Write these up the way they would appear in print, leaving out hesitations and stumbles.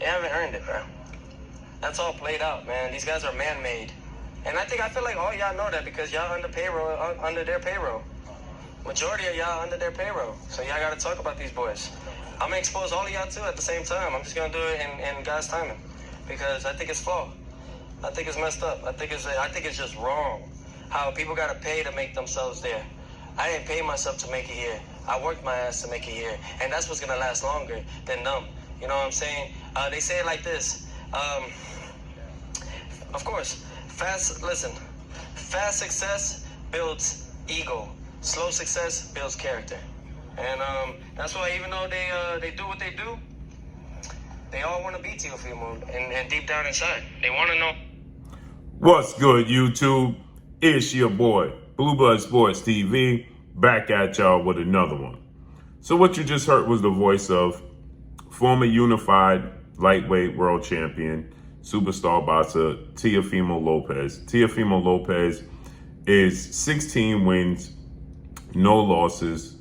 They haven't earned it, bro. That's all played out, man. These guys are man-made. And I feel like all y'all know that because y'all under payroll, under their payroll. Majority of y'all under their payroll. So y'all got to talk about these boys. I'm going to expose all of y'all too at the same time. I'm just going to do it in God's timing because I think it's flawed. I think it's messed up. I think it's just wrong how people got to pay to make themselves there. I didn't pay myself to make it here. I worked my ass to make it here. And that's what's going to last longer than them. You know what I'm saying? They say it like this. Of course, fast success builds ego. Slow success builds character. And that's why even though they do what they do, they all want to be Teofimo and deep down inside. They want to know. What's good, YouTube? It's your boy, Blue Blood Sports TV, back at y'all with another one. So what you just heard was the voice of former unified lightweight world champion, superstar boxer, Teofimo Lopez. Teofimo Lopez is 16 wins, no losses.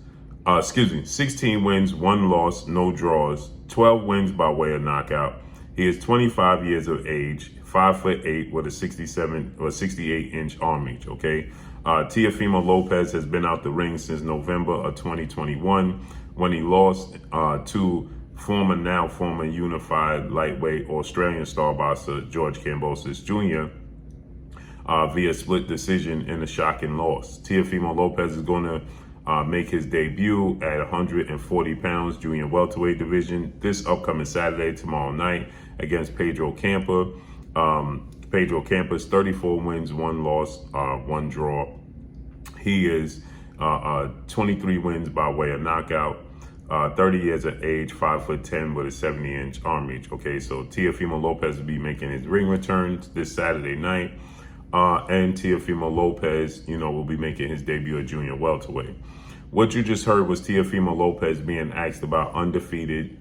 16 wins, 1 loss, no draws, 12 wins by way of knockout. He is 25 years of age, 5'8" with a 67 or 68-inch arm reach, okay? Teofimo Lopez has been out the ring since November of 2021 when he lost to former unified lightweight Australian star boxer George Kambosos Jr. Via split decision in a shocking loss. Teofimo Lopez is going to make his debut at 140 pounds junior welterweight division this upcoming Saturday, tomorrow night, against Pedro Campa. Pedro Campa's 34 wins, 1 loss, 1 draw. He is 23 wins by way of knockout. 30 years of age, 5'10" with a 70-inch arm reach. Okay, so Teofimo Lopez will be making his ring return this Saturday night. And Teofimo Lopez, will be making his debut at junior welterweight. What you just heard was Teofimo Lopez being asked about undisputed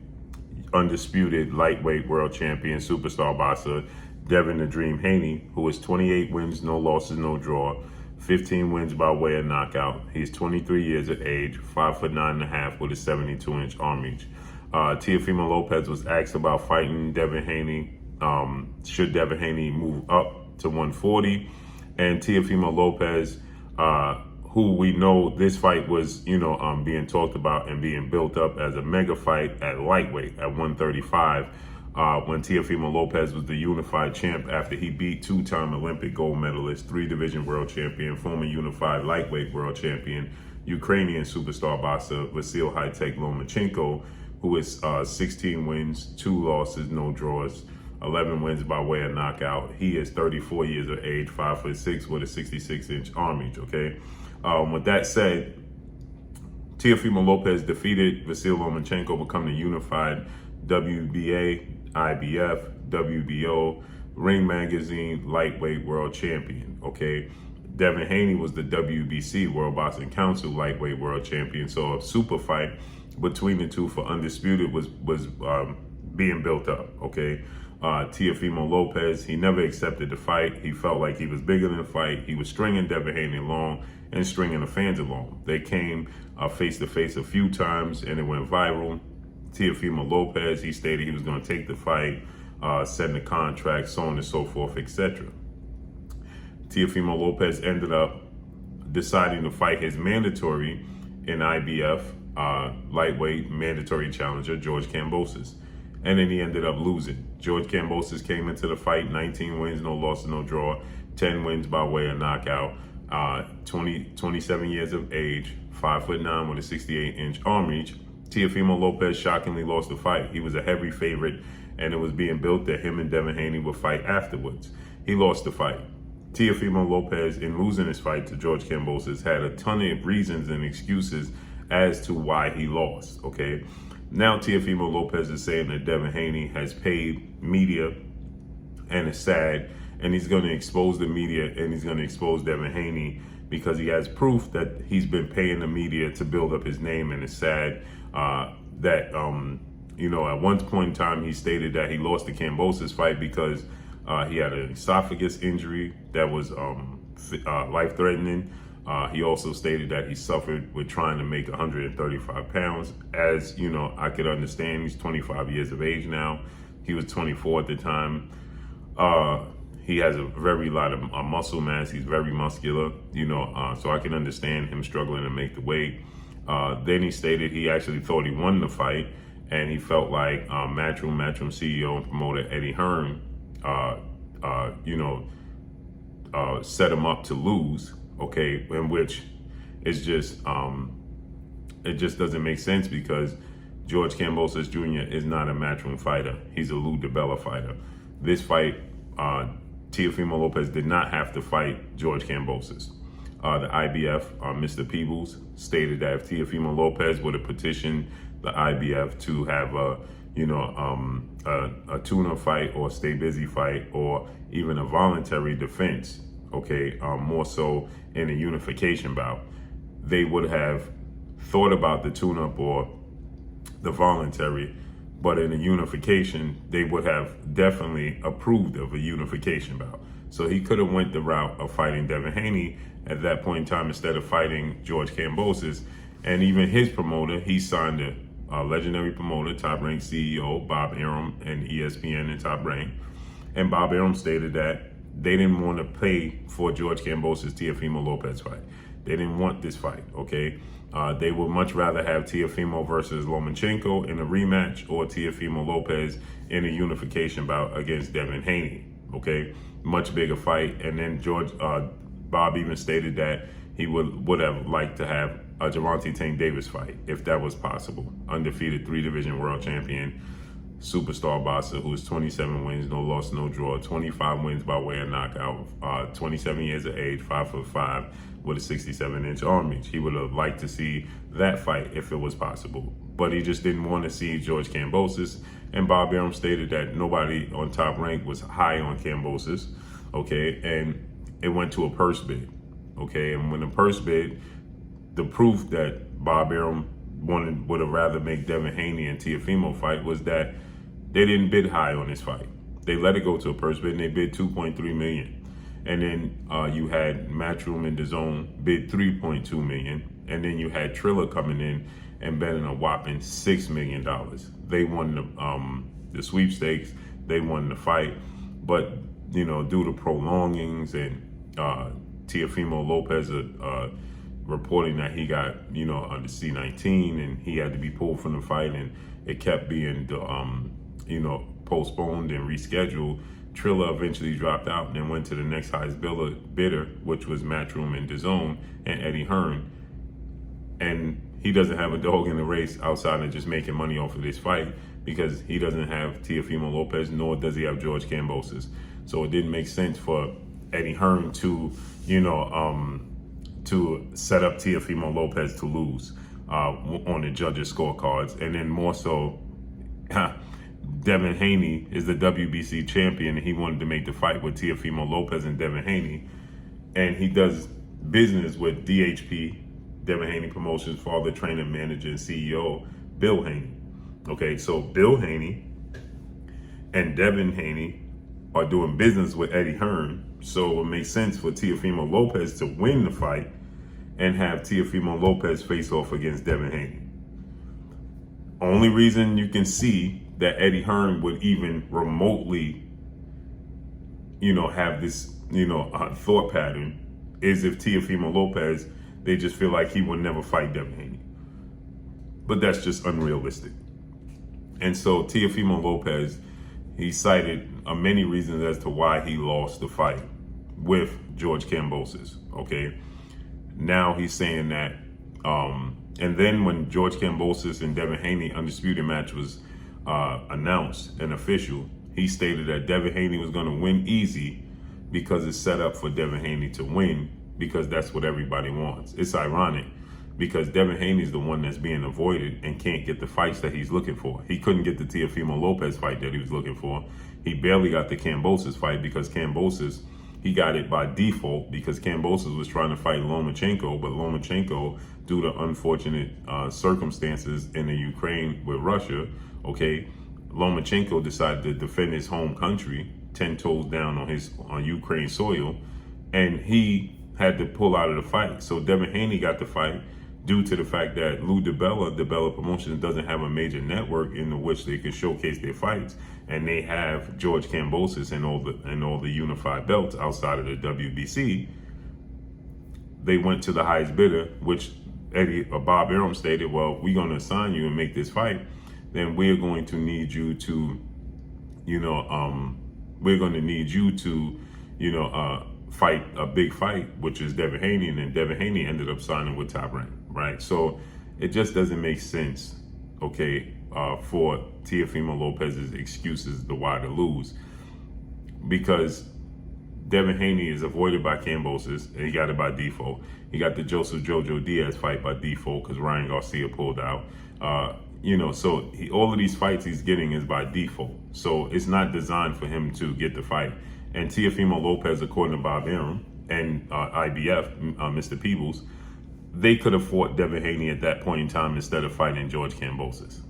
lightweight world champion, superstar boxer Devin "The Dream" Haney, who is 28 wins, no losses, no draw, 15 wins by way of knockout. He's 23 years of age, 5'9.5" with a 72-inch arm reach. Teofimo Lopez was asked about fighting Devin Haney. Should Devin Haney move up to 140? And Teofimo Lopez, who we know this fight was, being talked about and being built up as a mega fight at lightweight at 135. When Teofimo Lopez was the unified champ after he beat 2-time Olympic gold medalist, 3-division world champion, former unified lightweight world champion, Ukrainian superstar boxer Vasil High-Tech Lomachenko, who is 16 wins, 2 losses, no draws, 11 wins by way of knockout. He is 34 years of age, 5'6" with a 66-inch arm reach, okay? With that said, Teofimo Lopez defeated Vasil Lomachenko, becoming the unified WBA, IBF, WBO, Ring Magazine lightweight world champion, okay? Devin Haney was the WBC, World Boxing Council lightweight world champion. So a super fight between the two for undisputed was being built up, okay? Teofimo Lopez, he never accepted the fight. He felt like he was bigger than the fight. He was stringing Devin Haney along and stringing the fans along. They came face to face a few times and it went viral. Teofimo Lopez, he stated he was going to take the fight, send the contract, so on and so forth, etc. Teofimo Lopez ended up deciding to fight his mandatory in IBF lightweight mandatory challenger, George Kambosos. And then he ended up losing. George Kambosos came into the fight, 19 wins, no losses, no draw, 10 wins by way of knockout, 27 years of age, 5'9" with a 68-inch arm reach. Teofimo Lopez shockingly lost the fight. He was a heavy favorite, and it was being built that him and Devin Haney would fight afterwards. He lost the fight. Teofimo Lopez, in losing his fight to George Kambosos, had a ton of reasons and excuses as to why he lost, okay? Now Teofimo Lopez is saying that Devin Haney has paid media and is sad, and he's going to expose the media and he's going to expose Devin Haney because he has proof that he's been paying the media to build up his name, and it's sad that, at one point in time, he stated that he lost the Kambosos fight because he had an esophagus injury that was life-threatening. He also stated that he suffered with trying to make 135 pounds. As, I could understand, he's 25 years of age now. He was 24 at the time. He has a very lot of muscle mass. He's very muscular, so I can understand him struggling to make the weight. Then he stated he actually thought he won the fight, and he felt like Matchroom CEO and promoter Eddie Hearn, set him up to lose. Okay, in which it's just it just doesn't make sense, because George Kambosos Jr. is not a Matchroom fighter. He's a Lou DiBella fighter. This fight, Teofimo Lopez did not have to fight George Kambosos. The IBF, Mr. Peebles, stated that if Teofimo Lopez would have petitioned the IBF to have a tune-up fight or stay busy fight or even a voluntary defense, okay, more so in a unification bout, they would have thought about the tune-up or the voluntary, but in a unification, they would have definitely approved of a unification bout. So he could have went the route of fighting Devin Haney at that point in time instead of fighting George Kambosos. And even his promoter, he signed a legendary promoter, Top Rank CEO, Bob Arum, and ESPN and Top Rank. And Bob Arum stated that they didn't want to pay for George Kambosos' Teofimo Lopez fight. They didn't want this fight, okay? They would much rather have Teofimo versus Lomachenko in a rematch, or Teofimo Lopez in a unification bout against Devin Haney, okay? Much bigger fight. And then Bob even stated that he would have liked to have a Gervonta Tank Davis fight, if that was possible. Undefeated 3-division world champion, superstar boxer who is 27 wins, no loss, no draw, 25 wins by way of knockout, 27 years of age, 5'5", with a 67-inch arm reach. He would have liked to see that fight if it was possible, but he just didn't want to see George Kambosos. And Bob Arum stated that nobody on Top Rank was high on Kambosos, okay? And it went to a purse bid, okay? And when the purse bid, the proof that Bob Arum would have rather make Devin Haney and Teofimo fight was that they didn't bid high on this fight. They let it go to a purse bid, and they bid $2.3 million. And then you had Matchroom and DAZN bid $3.2 million. And then you had Triller coming in and betting a whopping $6 million. They won the sweepstakes. They won the fight. But, due to prolongings and Teofimo Lopez reporting that he got, under C-19 and he had to be pulled from the fight, and it kept being, postponed and rescheduled, Triller eventually dropped out and then went to the next highest bidder, which was Matchroom and DAZN and Eddie Hearn. And he doesn't have a dog in the race outside of just making money off of this fight, because he doesn't have Teofimo Lopez, nor does he have George Kambosos. So it didn't make sense for Eddie Hearn to, to set up Teofimo Lopez to lose on the judges' scorecards. And then more so, Devin Haney is the WBC champion, and he wanted to make the fight with Teofimo Lopez and Devin Haney. And he does business with DHP, Devin Haney Promotions, father, trainer, manager, and CEO, Bill Haney. Okay, so Bill Haney and Devin Haney are doing business with Eddie Hearn. So it makes sense for Teofimo Lopez to win the fight and have Teofimo Lopez face off against Devin Haney. Only reason you can see that Eddie Hearn would even remotely, have this, thought pattern is if Teofimo Lopez, they just feel like he would never fight Devin Haney. But that's just unrealistic. And so Teofimo Lopez, he cited many reasons as to why he lost the fight with George Kambosos, okay? Now he's saying that, and then when George Kambosos and Devin Haney undisputed match was announced and official, he stated that Devin Haney was going to win easy because it's set up for Devin Haney to win, because that's what everybody wants. It's ironic because Devin Haney is the one that's being avoided and can't get the fights that he's looking for. He couldn't get the Teofimo Lopez fight that he was looking for. He barely got the Kambosos fight because Kambosos, he got it by default because Kambosos was trying to fight Lomachenko, but Lomachenko, due to unfortunate circumstances in the Ukraine with Russia, okay, Lomachenko decided to defend his home country 10 toes down on Ukraine soil, and he had to pull out of the fight. So Devin Haney got the fight due to the fact that Lou DiBella Promotions doesn't have a major network in which they can showcase their fights. and they have George Kambosos and all the unified belts outside of the WBC, they went to the highest bidder, which Bob Arum stated, well, if we're going to assign you and make this fight, then we're going to need you to, fight a big fight, which is Devin Haney, and then Devin Haney ended up signing with Top Rank, right? So it just doesn't make sense, okay, for Teofimo Lopez's excuses to why to lose, because Devin Haney is avoided by Kambosos, and he got it by default. He got the Joseph Jojo Diaz fight by default because Ryan Garcia pulled out. So all of these fights he's getting is by default. So it's not designed for him to get the fight. And Teofimo Lopez, according to Bob Arum and IBF, Mr. Peebles, they could have fought Devin Haney at that point in time instead of fighting George Kambosos.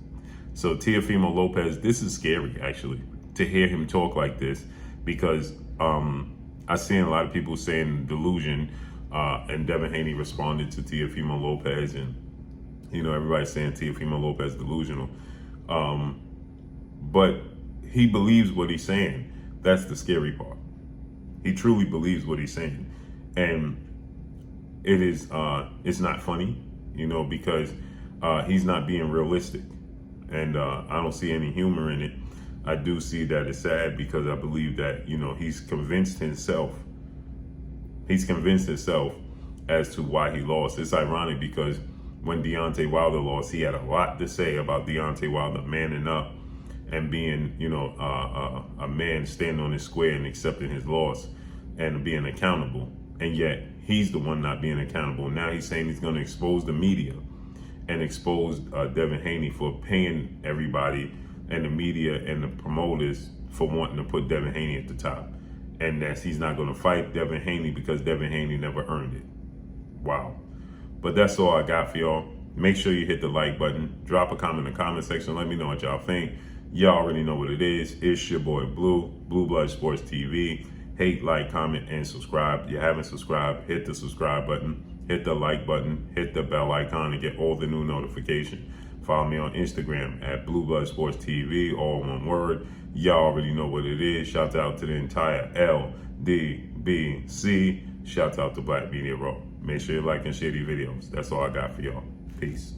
So Teofimo Lopez, this is scary, actually, to hear him talk like this, because I've seen a lot of people saying delusion, and Devin Haney responded to Teofimo Lopez, and everybody's saying Teofimo Lopez delusional. But he believes what he's saying. That's the scary part. He truly believes what he's saying, and it's not funny, because he's not being realistic, and I don't see any humor in it. I do see that it's sad, because I believe that, he's convinced himself as to why he lost. It's ironic because when Deontay Wilder lost, he had a lot to say about Deontay Wilder manning up and being, a man standing on his square and accepting his loss and being accountable. And yet he's the one not being accountable. Now he's saying he's going to expose the media and expose Devin Haney for paying everybody and the media and the promoters for wanting to put Devin Haney at the top. And that he's not going to fight Devin Haney because Devin Haney never earned it. Wow. But that's all I got for y'all. Make sure you hit the like button. Drop a comment in the comment section. Let me know what y'all think. Y'all already know what it is. It's your boy Blue Blood Sports TV. Hate, like, comment, and subscribe. If you haven't subscribed, hit the subscribe button. Hit the like button. Hit the bell icon to get all the new notifications. Follow me on Instagram at Blue Blood Sports TV, all one word. Y'all already know what it is. Shout out to the entire LDBC. Shout out to Black Media Raw. Make sure you like and share these videos. That's all I got for y'all. Peace.